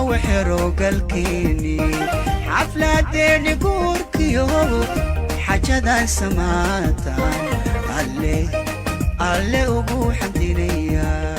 وحروقلكيني حفلاتي قوركيو حاجة سماتا alle ugu xamdinaya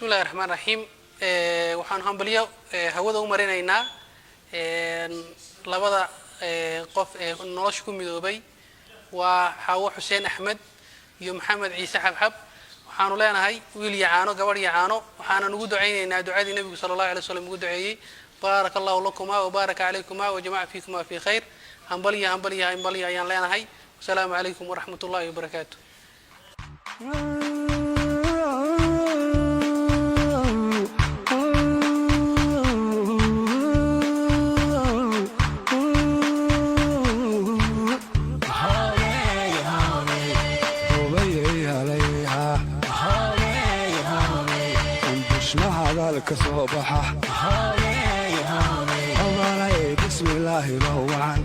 بسم الله الرحمن الرحيم waxaan hambalyo hawada u marinaynaa labada qof ee nolosha ku midoobay waa Xawo Xuseen Axmed iyo Maxamed Ciise Xabxab waxaanu leenahay wiil yacaano gabar yacaano waxaana ugu duceynaynaa ducadii Nabiga sallallahu alayhi wasallam ugu duceeyay barakallahu lakuma wa baraka alaykum wa jamaa fiikuma fi khair hambalyo ayaan leenahay assalaamu alaykum wa rahmatullahi wa barakatuh كصباحه بسم الله روعا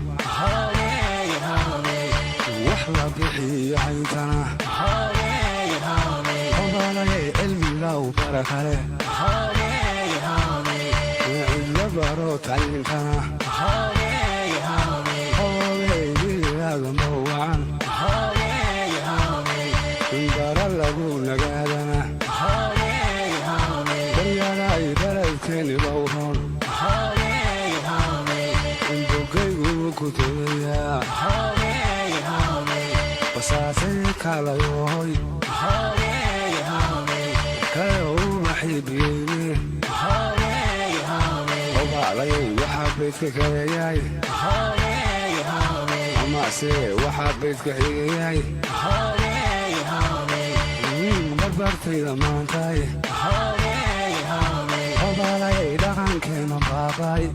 وحلا بحي عيدنا علمي لو بركة له إلا بروت عينتنا موعا انبار اللقون لقادنا كاني بوهون بوكيغو كتبيا بساسي كالايوهي كايو محيبيني وبعلي وحبيتك كاياي أماسي وحبيتك حياي بربرتي لمانتاي بالي دخان كنا باباي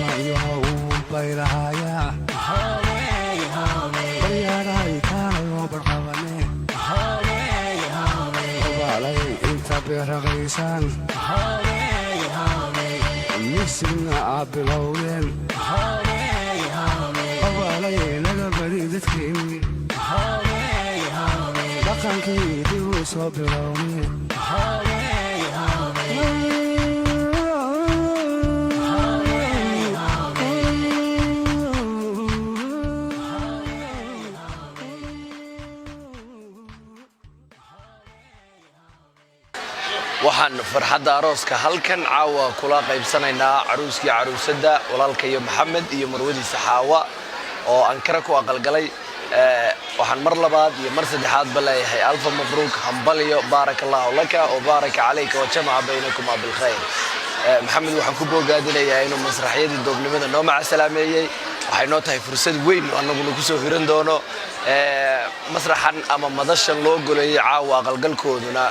ما يهون بيرهايا يا راي كان يوبر قواني بالي انت beeraqaysaan misigna aad bilowdeen abaalay naga badi dadkeennii dhaqankii dib u soo bilowmeen waxaan farxadda arooska halkan caawa kula qaybsanaynaa caruuskii caruusadda walaalkayo maxamed iyo marwadiisa xaawa oo ankara ku aqalgalay waxaan mar labaad iyo mar saddexaad ba leeyahay alfa mabruuk hambalyo baarakallahu laka oo baaraka calayka wa jamaca baynakuma bilkhayr maxamed waxaan ku bogaadinayaa inuu masraxyadii doobnimada noo macasalaameeyey waxay noo tahay fursad weyn oo annaguna ku soo hiran doono masraxan ama madashan loo goleeyey caawa aqalgalkooduna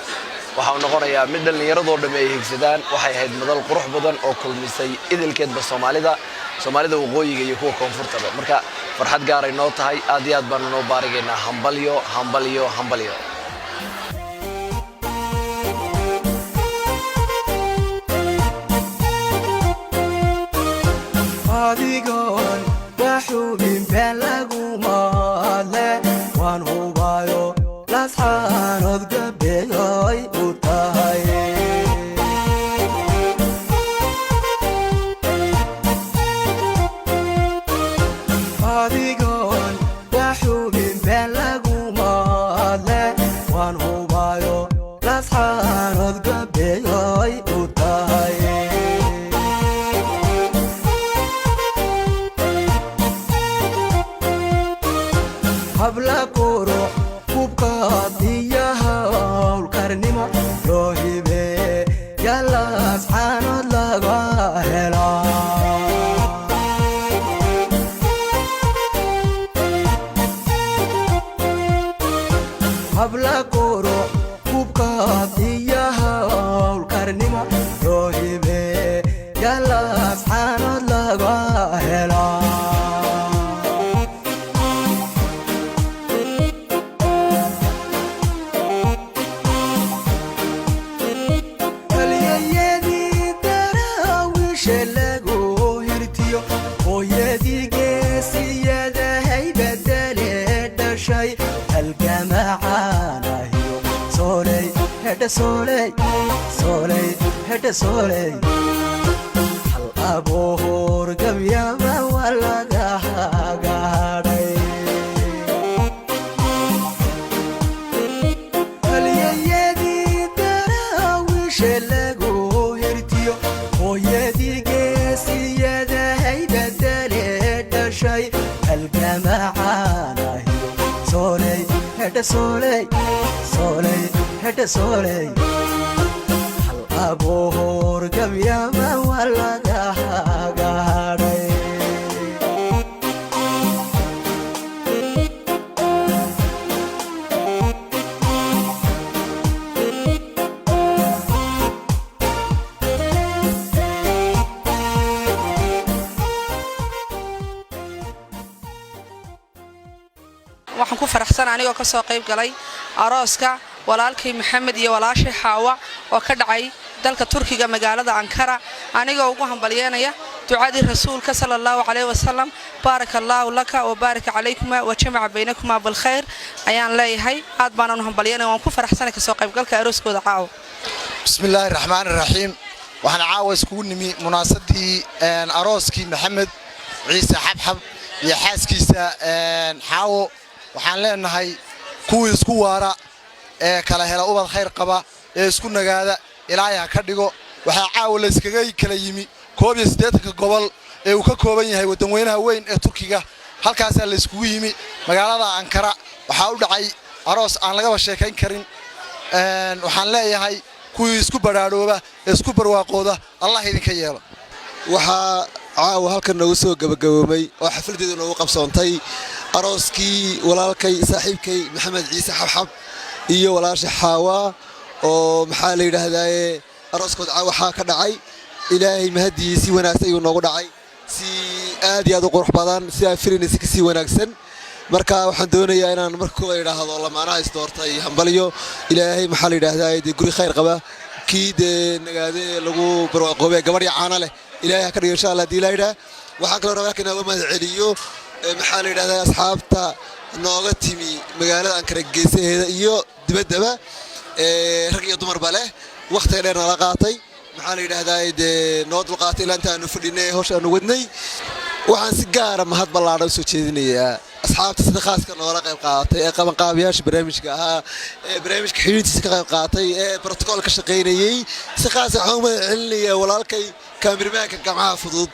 waxaa noqonayaa mid dhallinyaradoo dhamme ay higsadaan waxay ahayd madal qurux badan oo kulmisay idilkeedba soomaalida waqooyiga iyo kuwa koonfurtaba marka farxad gaaray noo tahay aad iyo aad baanu noo baarigaynaa hambalyo hambalyo hambalyo adigoon waxubin been lagumaadle waan hubayo lasxaanood gabeeyoy u tahay adigoon waxubin been lagumaadle waan hubayo lasxaanood gabeeyoy u tahay habla qurux kubkaad iyo hawlkarnimo loo hibee yalaas xaanood laga helaa habla qurux kubkaad iyo hawlkarnimo loo hibee yalaas xaanood laga helaa hal aboor gabyaba waa laga hagaadhay halyayadii daraawiishe lagu hirtiyo hooyadii geesiyadahay badalee dhashay halgamacaanahiyo sooley hedha sooley aboor gabyaba waa laga hagaadhay waxaan ku faraxsan anigoo ka soo qayb galay arooska walaalkay maxamed iyo walaashay xaawa oo ka dhacay dalka Turkiga magaalada Ankara anigoo ugu hambalyeynaya ducadii rasuulka sallallahu alayhi wasallam barakallahu laka wa baraka alaykum wa jama'a baynakuma bil khair ayaan leeyahay aad baan u hambalyeynay waan ku faraxsanahay ka soo qayb galka arooskooda caawa bismillaahir rahmaanir rahiim waxaan caawa isku nimi munaasadii arooskii maxamed ciise xabxab iyo xaaskiisa xaawo waxaan leenahay kuwii isku waara kala hela ubad khayr qaba ee isku nagaada ilaahay ka dhigo waxa caawa la iskaga kala yimi 18 gobol ee uu ka kooban yahay wadan weynaha weyn ee Turkiga halkaas la iskugu yimi magaalada Ankara waxa u dhacay aroos aan laga sheekayn karin waxaan leeyahay kuwii isku baraadhooba ee isku barwaaqooda Allah idinka yeelo waxa caawa halkan nagu soo gabagaboomay oo xafladeedu nagu qabsoontay arooskii walaalkay saaxiibkay maxamed ciise xabxab iyo walaasha xaawa oo maxaa la yiraahdaa arooskooda waxa ka dhacay ilaahay mahadiisi wanaagsan ayuu noogu dhacay si aad iyo aad u qurux badan si ay firinaysa si wanaagsan marka waxaan doonayaa inaan markuu yiraahdo lamaanaha isdoortay hambalyo ilaahay maxaa la yiraahdaa guri khayr qaba kii dee nagaade lagu barwaaqoobay gabadh caana leh ilaahay ha ka dhigo insha Allah hadii la yidhaa waxaan kaloo rabaa in aan mahad celiyo maxaa la yidhahdaa asxaabta nooga timi magaalada Ankara geesaheeda iyo dibaddaba rag iyo dumarba leh waqti dheer nala qaatay maxaa la yidhahdaa dee noo dulqaatay ilaa intaanu fadhinay hawsha aanu wadnay waxaan si gaar ah mahad ballaaran u soo jeedinayaa asxaabta sida khaaska noola qayb qaadatay ee qabanqaabiyaasha barnaamijka ahaa ee barnaamijka xiriirtiisa ka qayb qaatay ee protocol ka shaqeynayay si khaas ah waxaan mahad celinayaa walaalkay kaamirmaanka gacmaha fudud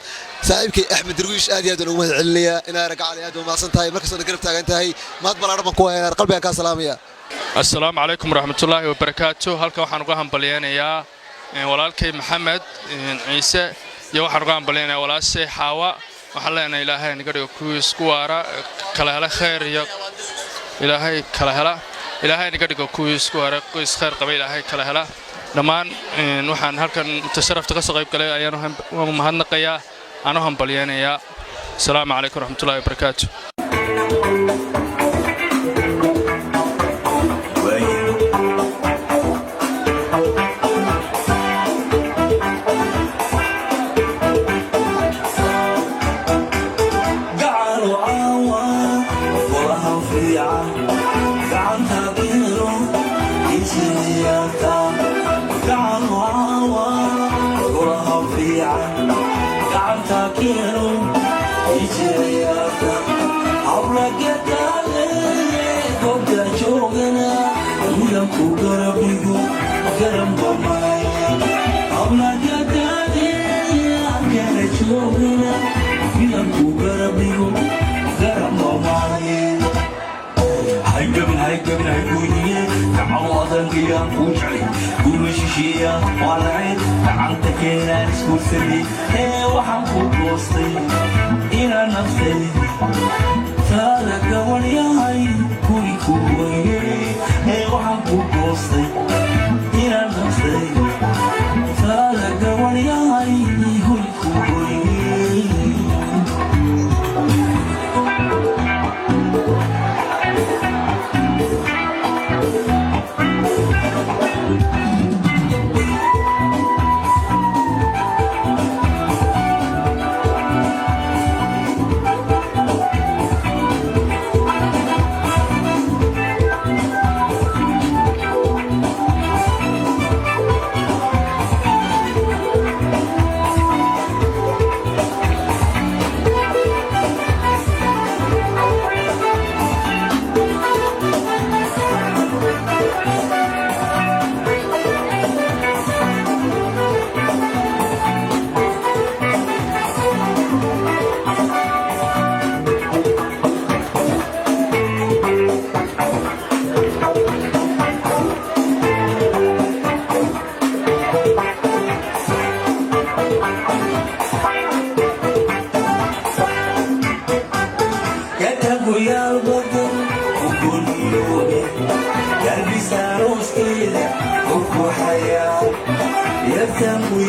saaxiibkay Axmed Darwiish aad iyo aad ugu mahad celinayaa inaa ragacali aad u maasan tahay markasta garab taagan tahay mahad ballaaran baan ku hayaa qalbigan ka salaamaya assalaamu calaykum waraxmatullaahi wabarakaatuh halka waxaan uga hambalyeeyaa walaalkay Maxamed Ciise iyo waxaan uga hambalyeeyaa walaashay Xaawa waxaan leenahay ilaahay naga dhigo kuwii isku waara kala hela khayr iyo ilaahay kala hela ilaahay naga dhigo kuwii isku waara qoys khayr qaba ilaahay kala hela dhammaan waxaan halkan tasharrufta ka soo qayb galay ayaan mahadnaqayaa أنا هم بليان يا السلام عليكم ورحمة الله وبركاته.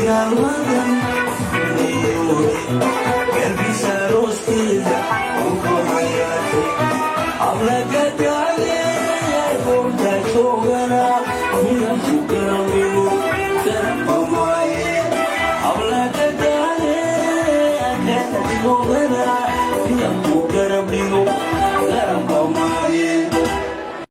يا